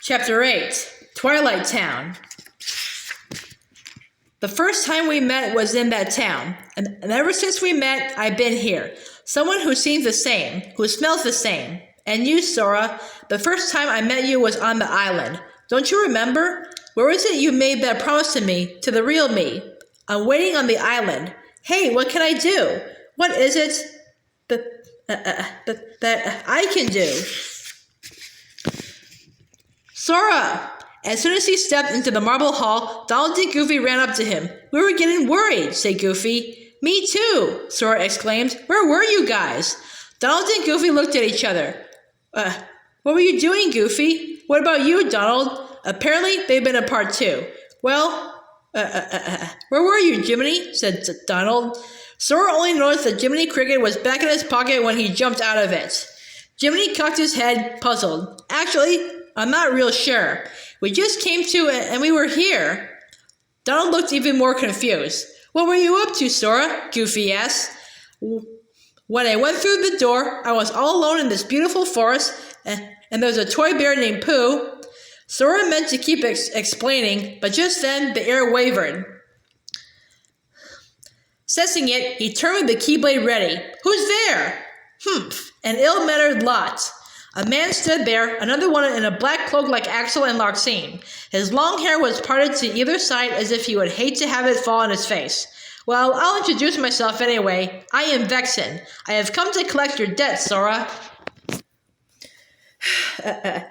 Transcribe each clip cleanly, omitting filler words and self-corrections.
Chapter 8, Twilight Town. The first time we met was in that town, and ever since we met, I've been here. Someone who seems the same, who smells the same. And you, Sora, the first time I met you was on the island. Don't you remember? Where was it you made that promise to me, to the real me? I'm waiting on the island. Hey, what can I do? What is it that I can do? Sora! As soon as he stepped into the marble hall, Donald and Goofy ran up to him. We were getting worried, said Goofy. Me too, Sora exclaimed. Where were you guys? Donald and Goofy looked at each other. What were you doing, Goofy? What about you, Donald? Apparently, they've been apart too. Well, where were you, Jiminy? Said Donald. Sora only noticed that Jiminy Cricket was back in his pocket when he jumped out of it. Jiminy cocked his head, puzzled. Actually, I'm not real sure. We just came to and we were here. Donald looked even more confused. What were you up to, Sora? Goofy asked. When I went through the door, I was all alone in this beautiful forest, and there was a toy bear named Pooh. Sora meant to keep explaining, but just then the air wavered. Sensing it, he turned with the Keyblade ready. Who's there? Humph, an ill-mannered lot. A man stood there, another one in a black cloak like Axel and Larxene. His long hair was parted to either side as if he would hate to have it fall on his face. Well, I'll introduce myself anyway. I am Vexen. I have come to collect your debt, Sora.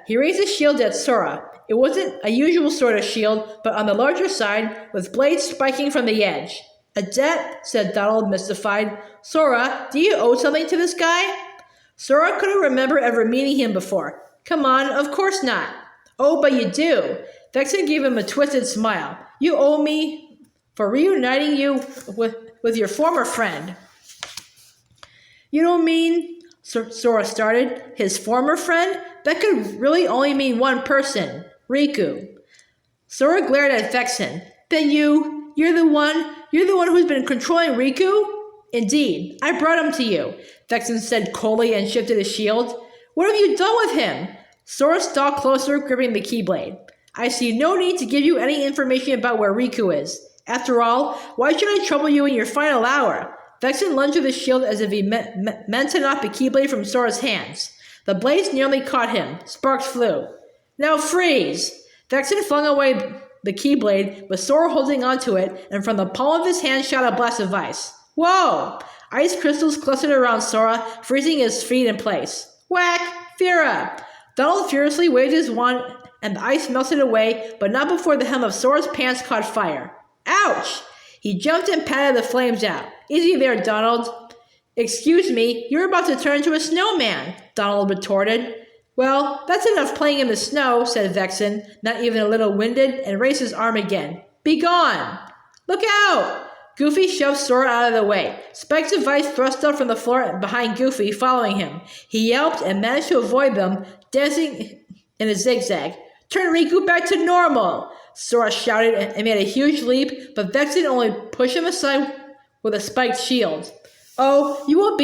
He raised his shield at Sora. It wasn't a usual sort of shield, but on the larger side, with blades spiking from the edge. A debt? Said Donald, mystified. Sora, do you owe something to this guy? Sora couldn't remember ever meeting him before. Come on, of course not. Oh, but you do. Vexen gave him a twisted smile. You owe me for reuniting you with your former friend. You don't mean, Sora started, his former friend? That could really only mean one person, Riku. Sora glared at Vexen. Then you're the one who's been controlling Riku? Indeed, I brought him to you, Vexen said coldly and shifted his shield. What have you done with him? Sora stalked closer, gripping the Keyblade. I see no need to give you any information about where Riku is. After all, why should I trouble you in your final hour? Vexen lunged with his shield as if he meant to knock the Keyblade from Sora's hands. The blades nearly caught him. Sparks flew. Now freeze! Vexen flung away the Keyblade, with Sora holding onto it, and from the palm of his hand shot a blast of ice. Whoa! Ice crystals clustered around Sora, freezing his feet in place. Whack! Fira! Donald furiously waved his wand, and the ice melted away, but not before the hem of Sora's pants caught fire. Ouch! He jumped and patted the flames out. Easy there, Donald. Excuse me, you're about to turn into a snowman, Donald retorted. Well, that's enough playing in the snow, said Vexen, not even a little winded, and raised his arm again. Be gone! Look out! Goofy shoved Sora out of the way. Spikes of ice thrust up from the floor behind Goofy, following him. He yelped and managed to avoid them, dancing in a zigzag. Turn Riku back to normal! Sora shouted and made a huge leap, but Vexen only pushed him aside with a spiked shield. Oh, you won't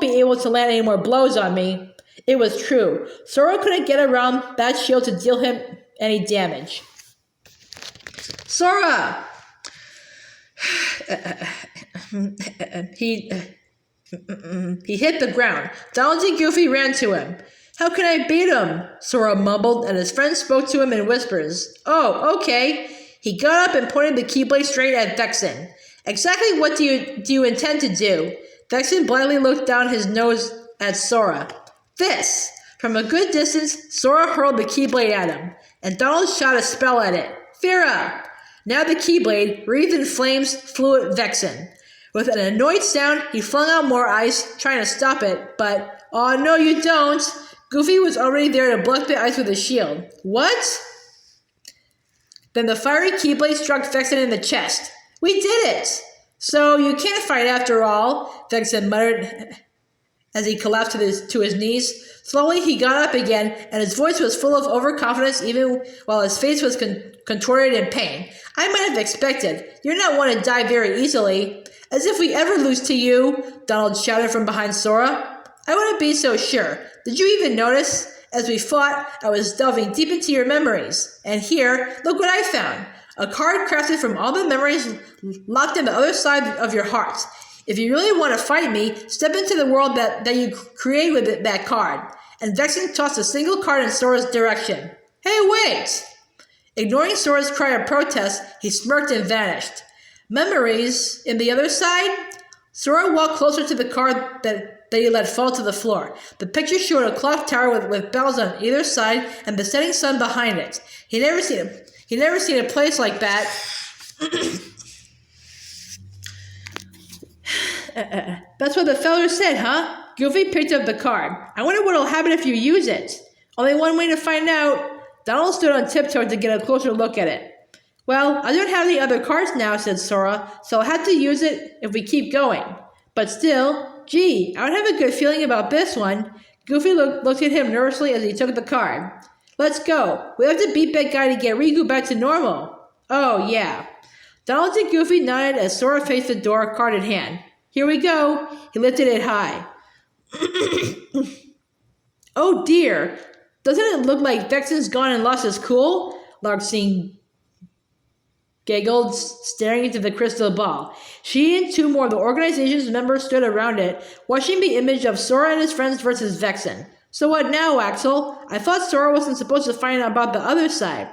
be able to land any more blows on me. It was true. Sora couldn't get around that shield to deal him any damage. Sora! He hit the ground. Donald and Goofy ran to him. How can I beat him? Sora mumbled, and his friend spoke to him in whispers. Oh, okay. He got up and pointed the Keyblade straight at Vexen. Exactly what do you intend to do? Vexen blindly looked down his nose at Sora. This! From a good distance, Sora hurled the Keyblade at him, and Donald shot a spell at it. Fira! Now the Keyblade, wreathed in flames, flew at Vexen. With an annoyed sound, he flung out more ice, trying to stop it, but, oh no you don't! Goofy was already there to block the ice with his shield. What? Then the fiery Keyblade struck Vexen in the chest. We did it! So you can't fight after all, Vexen muttered as he collapsed to his knees. Slowly he got up again, and his voice was full of overconfidence even while his face was contorted in pain. I might have expected. You're not one to die very easily. As if we ever lose to you, Donald shouted from behind Sora. I wouldn't be so sure. Did you even notice? As we fought, I was delving deep into your memories. And here, look what I found. A card crafted from all the memories locked in the other side of your heart. If you really want to fight me, step into the world that you create with that card. And Vexen tossed a single card in Sora's direction. Hey, wait! Ignoring Sora's cry of protest, he smirked and vanished. Memories in the other side? Sora walked closer to the card that he let fall to the floor. The picture showed a clock tower with bells on either side and the setting sun behind it. He'd never seen a place like that. That's what the feller said, huh? Goofy picked up the card. I wonder what'll happen if you use it. Only one way to find out. Donald stood on tiptoe to get a closer look at it. Well, I don't have any other cards now, said Sora, so I'll have to use it if we keep going. But still, gee, I would have a good feeling about this one. Goofy looked at him nervously as he took the card. Let's go. We have to beat that guy to get Riku back to normal. Oh, yeah. Donald and Goofy nodded as Sora faced the door, card in hand. Here we go. He lifted it high. Oh, dear. Doesn't it look like Vexen's gone and lost his cool? Larxene giggled, staring into the crystal ball. She and two more of the organization's members stood around it, watching the image of Sora and his friends versus Vexen. So what now, Axel? I thought Sora wasn't supposed to find out about the other side.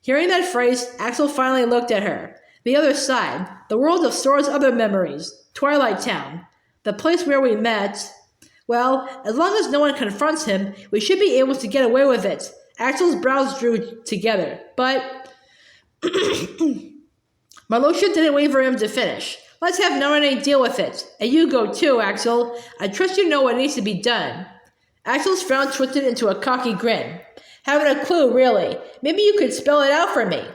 Hearing that phrase, Axel finally looked at her. The other side, the world of Sora's other memories, Twilight Town, the place where we met. Well, as long as no one confronts him, we should be able to get away with it. Axel's brows drew together, but Marlotia didn't wait for him to finish. Let's have Nominate deal with it. And you go too, Axel. I trust you know what needs to be done. Axel's frown twisted into a cocky grin. Haven't a clue, really. Maybe you could spell it out for me.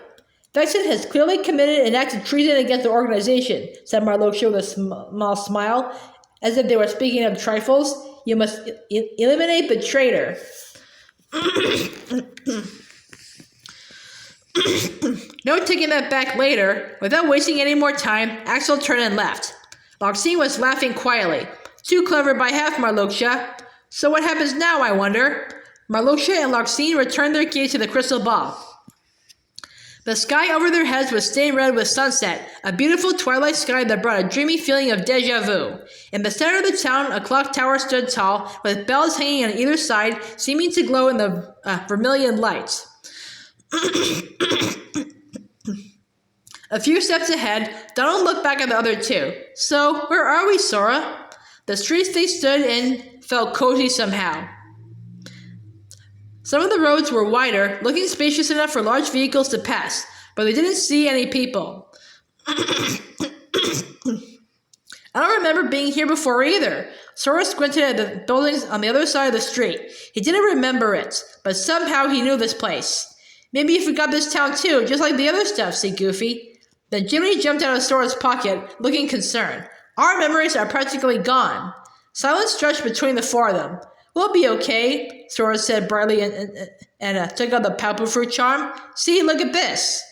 Vexen has clearly committed and acted treason against the organization, said Marlotia with a small smile, as if they were speaking of trifles. You must eliminate the traitor. No taking that back later. Without wasting any more time, Axel turned and left. Larxene was laughing quietly. Too clever by half, Marlotia. So what happens now, I wonder? Marlotia and Larxene returned their gaze to the crystal ball. The sky over their heads was stained red with sunset, a beautiful twilight sky that brought a dreamy feeling of déjà vu. In the center of the town, a clock tower stood tall, with bells hanging on either side, seeming to glow in the vermilion light. A few steps ahead, Donald looked back at the other two. So, where are we, Sora? The streets they stood in felt cozy somehow. Some of the roads were wider, looking spacious enough for large vehicles to pass, but they didn't see any people. I don't remember being here before either. Sora squinted at the buildings on the other side of the street. He didn't remember it, but somehow he knew this place. Maybe you forgot this town too, just like the other stuff, said Goofy. Then Jiminy jumped out of Sora's pocket, looking concerned. Our memories are practically gone. Silence stretched between the four of them. We'll be okay, Sora said brightly and took out the Palpu Fruit charm. See, look at this.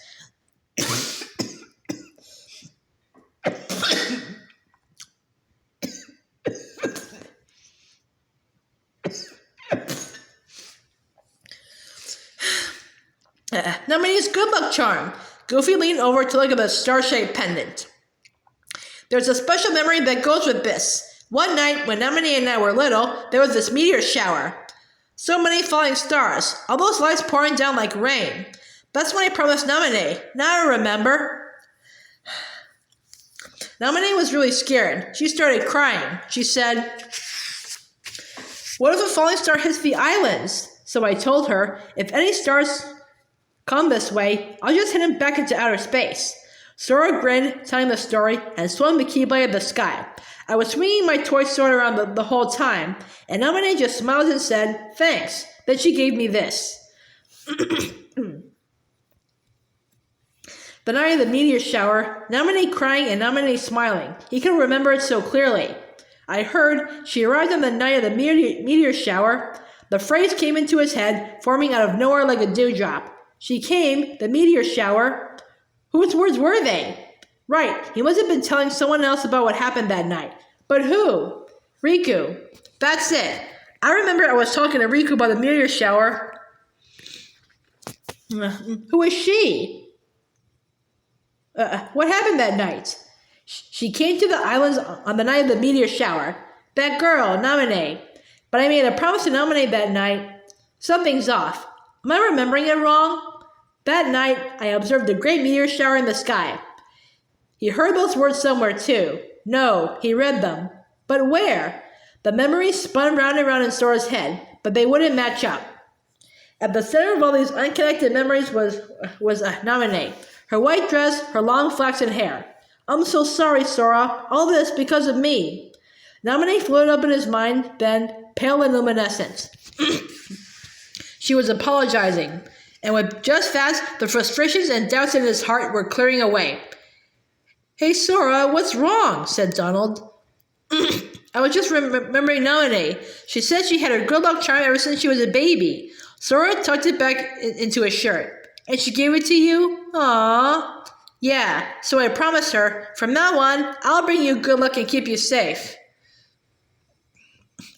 Nominee's good luck charm. Goofy leaned over to look at the star-shaped pendant. There's a special memory that goes with this. One night, when Nominee and I were little, there was this meteor shower. So many falling stars, all those lights pouring down like rain. That's when I promised Nominee. Now I remember. Nominee was really scared. She started crying. She said, what if a falling star hits the islands? So I told her, if any stars come this way, I'll just hit him back into outer space. Sora grinned, telling the story, and swung the Keyblade at the sky. I was swinging my toy sword around the whole time, and Nominee just smiled and said, thanks. Then she gave me this. The night of the meteor shower, Nominee crying and Nominee smiling. He could remember it so clearly. I heard she arrived on the night of the meteor shower. The phrase came into his head, forming out of nowhere like a dewdrop. She came, the meteor shower. Whose words were they? Right, he must have been telling someone else about what happened that night. But who? Riku. That's it. I remember I was talking to Riku about the meteor shower. Who is she? What happened that night? She came to the islands on the night of the meteor shower. That girl, Namine. But I made a promise to Namine that night. Something's off. Am I remembering it wrong? That night, I observed a great meteor shower in the sky. He heard those words somewhere too. No, he read them. But where? The memories spun round and round in Sora's head, but they wouldn't match up. At the center of all these unconnected memories was Namine. Her white dress, her long flaxen hair. I'm so sorry, Sora. All this because of me. Namine floated up in his mind, then, pale and luminescent. She was apologizing, and with just fast, the frustrations and doubts in his heart were clearing away. Hey, Sora, what's wrong? Said Donald. I was just remembering Namine. She said she had her good luck charm ever since she was a baby. Sora tucked it back into his shirt. And she gave it to you? Aww. Yeah, so I promised her, from now on, I'll bring you good luck and keep you safe.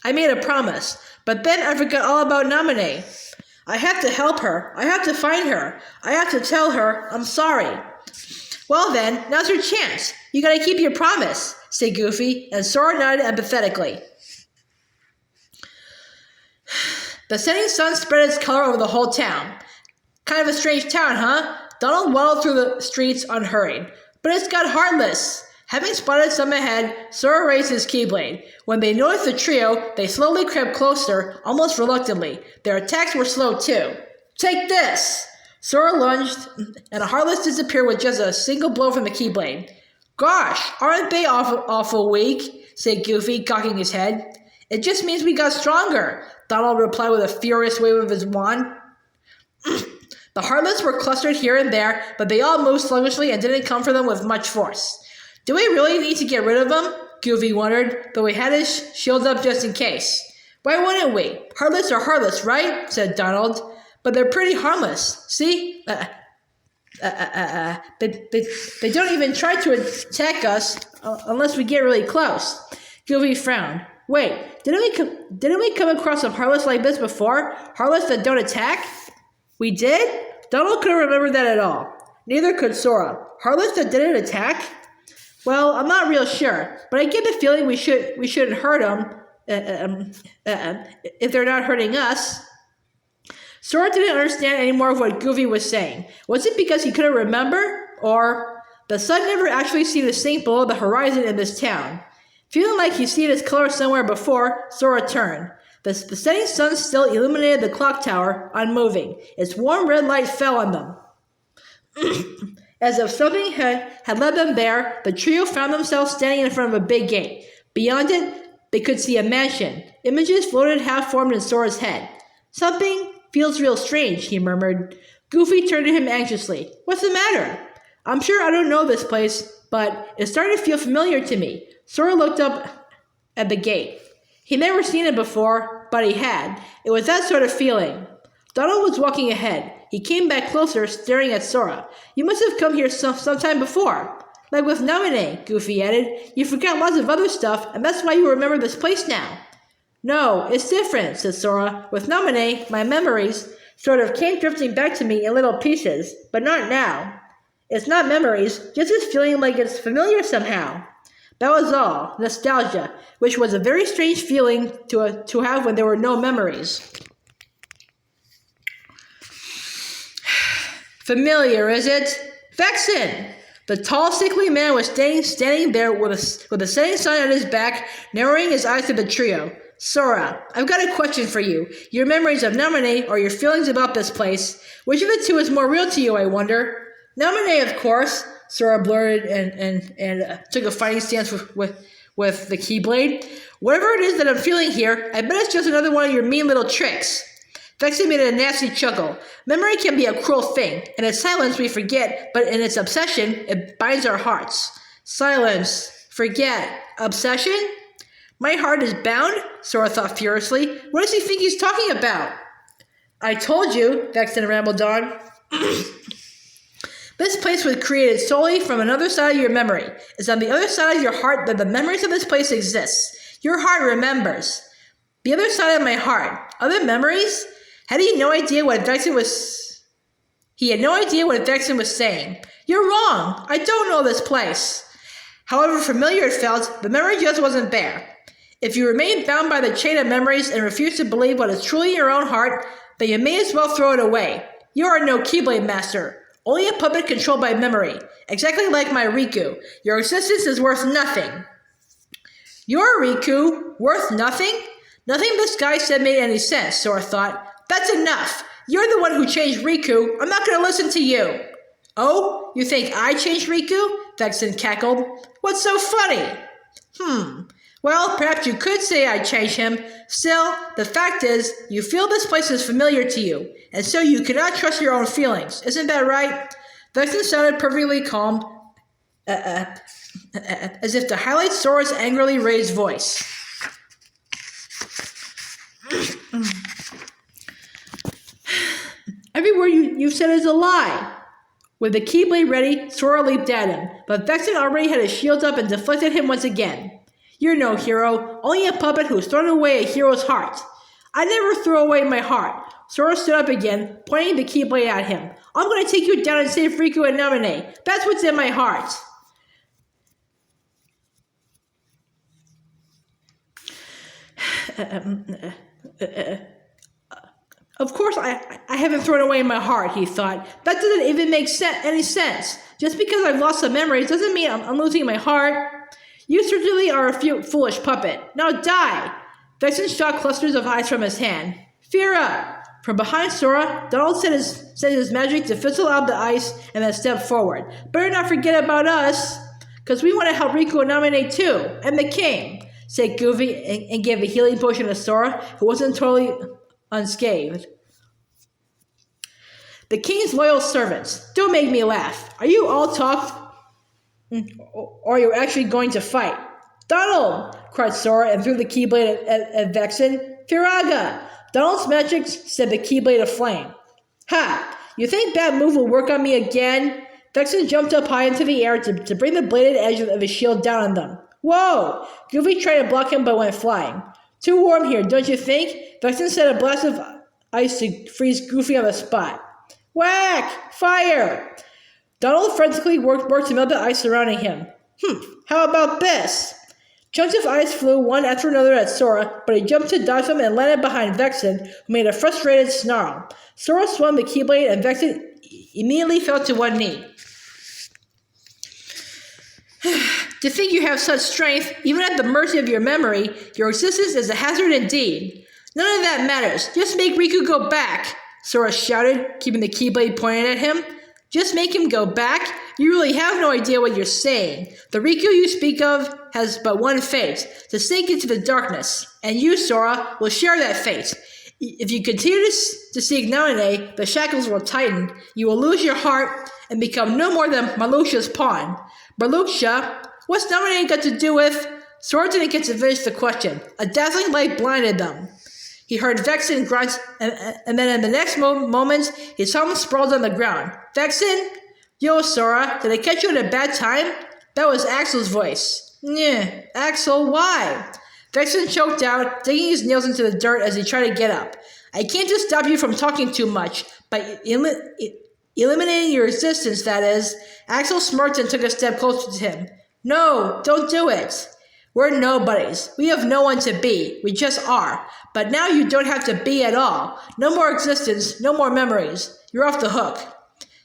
I made a promise, but then I forgot all about Namine. I have to help her. I have to find her. I have to tell her I'm sorry. Well then, now's your chance. You gotta keep your promise, said Goofy, and Sora nodded empathetically. The setting sun spread its color over the whole town. Kind of a strange town, huh? Donald waddled through the streets unhurried. But it's got Heartless. Having spotted some ahead, Sora raised his Keyblade. When they noticed the trio, they slowly crept closer, almost reluctantly. Their attacks were slow too. Take this! Sora lunged, and a Heartless disappeared with just a single blow from the Keyblade. Gosh, aren't they awful weak? Said Goofy, cocking his head. It just means we got stronger, Donald replied with a furious wave of his wand. The Heartless were clustered here and there, but they all moved sluggishly and didn't come for them with much force. Do we really need to get rid of them? Goofy wondered, though he had his shield up just in case. Why wouldn't we? Heartless are heartless, right? Said Donald. But they're pretty harmless. See? They don't even try to attack us unless we get really close. Goofy frowned. Wait, didn't we come across some Heartless like this before? Heartless that don't attack? We did? Donald couldn't remember that at all. Neither could Sora. Heartless that didn't attack? Well, I'm not real sure, but I get the feeling we shouldn't hurt them if they're not hurting us. Sora didn't understand any more of what Goofy was saying. Was it because he couldn't remember? Or the sun never actually seemed to sink below the horizon in this town? Feeling like he'd seen its color somewhere before, Sora turned. The setting sun still illuminated the clock tower, unmoving. Its warm red light fell on them. As if something had led them there, the trio found themselves standing in front of a big gate. Beyond it, they could see a mansion. Images floated half-formed in Sora's head. Something feels real strange, he murmured. Goofy turned to him anxiously. What's the matter? I'm sure I don't know this place, but it's starting to feel familiar to me. Sora looked up at the gate. He'd never seen it before, but he had. It was that sort of feeling. Donald was walking ahead. He came back closer, staring at Sora. You must have come here sometime before. Like with Namine, Goofy added. You forgot lots of other stuff, and that's why you remember this place now. No, it's different, said Sora. With Namine, my memories sort of came drifting back to me in little pieces, but not now. It's not memories, just this feeling like it's familiar somehow. That was all, nostalgia, which was a very strange feeling to have when there were no memories. Familiar, is it? Vexen! The tall, sickly man was standing there with a setting sun at his back, narrowing his eyes to the trio. Sora, I've got a question for you. Your memories of Namine or your feelings about this place, which of the two is more real to you, I wonder? Namine, of course, Sora blurted and took a fighting stance with the Keyblade. Whatever it is that I'm feeling here, I bet it's just another one of your mean little tricks. Vexen made a nasty chuckle. Memory can be a cruel thing. In its silence we forget, but in its obsession, it binds our hearts. Silence. Forget. Obsession? My heart is bound? Sora thought furiously. What does he think he's talking about? I told you, Vexen rambled on. This place was created solely from another side of your memory. It's on the other side of your heart that the memories of this place exist. Your heart remembers. The other side of my heart. Other memories? Had he no idea what Vexen was... He had no idea what Vexen was saying. You're wrong. I don't know this place. However familiar it felt, the memory just wasn't there. If you remain bound by the chain of memories and refuse to believe what is truly in your own heart, then you may as well throw it away. You are no Keyblade master, only a puppet controlled by memory. Exactly like my Riku. Your existence is worth nothing. Your Riku? Worth nothing? Nothing this guy said made any sense, Sora thought. That's enough. You're the one who changed Riku. I'm not going to listen to you. Oh? You think I changed Riku? Vexen cackled. What's so funny? Well, perhaps you could say I changed him. Still, the fact is, you feel this place is familiar to you, and so you cannot trust your own feelings. Isn't that right? Vexen sounded perfectly calm, as if to highlight Sora's angrily raised voice. Every word you've said is a lie. With the Keyblade ready, Sora leaped at him, but Vexen already had his shield up and deflected him once again. You're no hero, only a puppet who's thrown away a hero's heart. I never threw away my heart. Sora stood up again, pointing the Keyblade at him. I'm going to take you down and save Riku and Namine. That's what's in my heart. Of course I haven't thrown away my heart, he thought. That doesn't even make any sense. Just because I've lost some memories doesn't mean I'm losing my heart. You certainly are a foolish puppet. Now die! Vexen shot clusters of eyes from his hand. Fear up! From behind Sora, Donald sent his magic to fizzle out the ice and then stepped forward. Better not forget about us, because we want to help Riku and Namine too, and the king, said Goofy and gave a healing potion to Sora, who wasn't totally unscathed. The king's loyal servants. Don't make me laugh. Are you all talk? Or are you actually going to fight? Donald! Cried Sora and threw the Keyblade at Vexen. Firaga! Donald's magic set the Keyblade aflame. Ha! You think that move will work on me again? Vexen jumped up high into the air to bring the bladed edge of his shield down on them. Whoa! Goofy tried to block him but went flying. Too warm here, don't you think? Vexen set a blast of ice to freeze Goofy on the spot. Whack! Fire! Donald frantically worked to melt the ice surrounding him. How about this? Chunks of ice flew one after another at Sora, but he jumped to dodge them and landed behind Vexen, who made a frustrated snarl. Sora swung the Keyblade and Vexen immediately fell to one knee. To think you have such strength, even at the mercy of your memory, your existence is a hazard indeed. None of that matters. Just make Riku go back, Sora shouted, keeping the Keyblade pointed at him. Just make him go back? You really have no idea what you're saying. The Riku you speak of has but one fate, to sink into the darkness, and you, Sora, will share that fate. If you continue to seek Namine, the shackles will tighten, you will lose your heart, and become no more than Marluxia's pawn. Marluxia? What's Namine got to do with? Sora didn't get to finish the question. A dazzling light blinded them. He heard Vexen grunt, and then in the next moment, he saw him sprawled on the ground. Vexen? Yo, Sora, did I catch you at a bad time? That was Axel's voice. Yeah, Axel, why? Vexen choked out, digging his nails into the dirt as he tried to get up. I came to stop you from talking too much, by eliminating your existence, that is. Axel smirked and took a step closer to him. No, don't do it. We're nobodies. We have no one to be. We just are. But now you don't have to be at all. No more existence, no more memories. You're off the hook.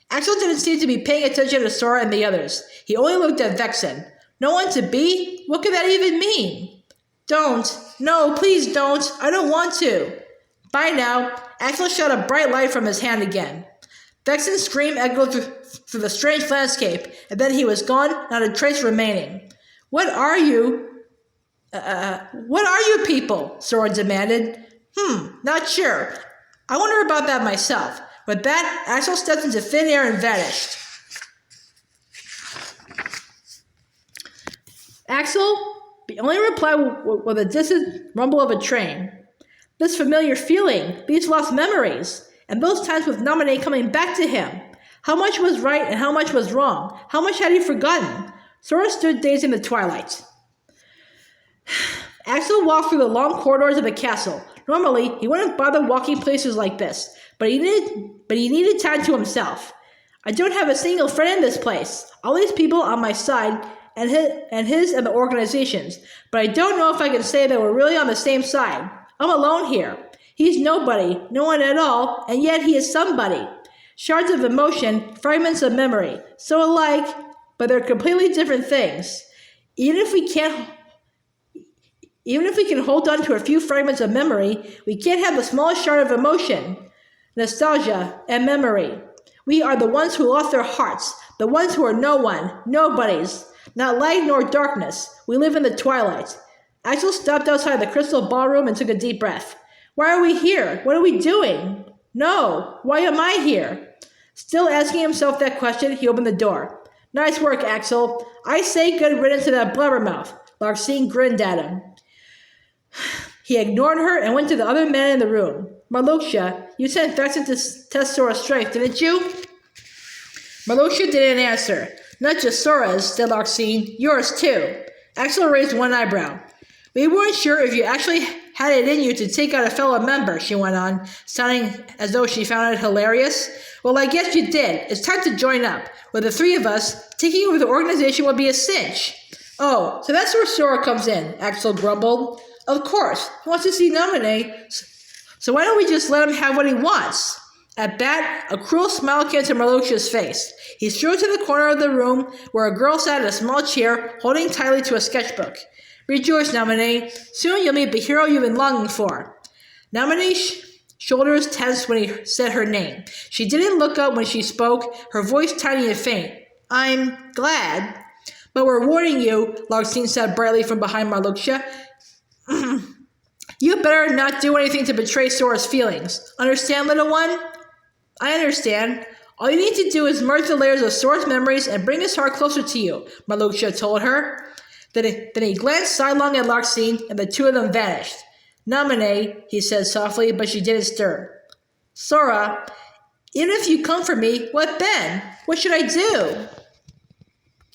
Axel didn't seem to be paying attention to Sora and the others. He only looked at Vexen. No one to be? What could that even mean? Don't. No, please don't. I don't want to. By now, Axel shot a bright light from his hand again. Vexen's scream echoed through the strange landscape, and then he was gone, not a trace remaining. What are you people? Sora demanded. Not sure. I wonder about that myself. With that, Axel stepped into thin air and vanished. Axel? The only reply was a distant rumble of a train. This familiar feeling, these lost memories, and those times with Namine coming back to him. How much was right and how much was wrong? How much had he forgotten? Sora stood dazed in the twilight. Axel walked through the long corridors of the castle. Normally, he wouldn't bother walking places like this, but he needed time to himself. I don't have a single friend in this place. All these people on my side, and his and the organization's, but I don't know if I can say that we're really on the same side. I'm alone here. He's nobody, no one at all, and yet he is somebody. Shards of emotion, fragments of memory, so alike, but they're completely different things. Even if we can hold on to a few fragments of memory, we can't have the smallest shard of emotion, nostalgia, and memory. We are the ones who lost their hearts, the ones who are no one, nobodies, not light nor darkness. We live in the twilight. Axel stopped outside the crystal ballroom and took a deep breath. Why are we here? What are we doing? No, why am I here? Still asking himself that question, he opened the door. Nice work, Axel. I say good riddance to that blubbermouth. Larxene grinned at him. He ignored her and went to the other man in the room. Marluxia, you sent Vexen to test Sora's strength, didn't you? Marluxia didn't answer. Not just Sora's, said Larxene. Yours too. Axel raised one eyebrow. We weren't sure if you actually had it in you to take out a fellow member, she went on, sounding as though she found it hilarious. Well, I guess you did. It's time to join up. With the three of us, taking over the organization would be a cinch. Oh, so that's where Sora comes in, Axel grumbled. Of course, he wants to see Naminé, so why don't we just let him have what he wants? At that, a cruel smile came to Marluxia's face. He strode to the corner of the room where a girl sat in a small chair, holding tightly to a sketchbook. Rejoice, Naminé. Soon you'll meet the hero you've been longing for. Naminé's shoulders tensed when he said her name. She didn't look up when she spoke, her voice tiny and faint. I'm glad. But we're warning you, Larxene said brightly from behind Marluxia. You better not do anything to betray Sora's feelings. Understand, little one? I understand. All you need to do is merge the layers of Sora's memories and bring his heart closer to you, Marluxia told her. Then he glanced sidelong at Larxene, and the two of them vanished. Naminé, he said softly, but she didn't stir. Sora, even if you come for me, what then? What should I do?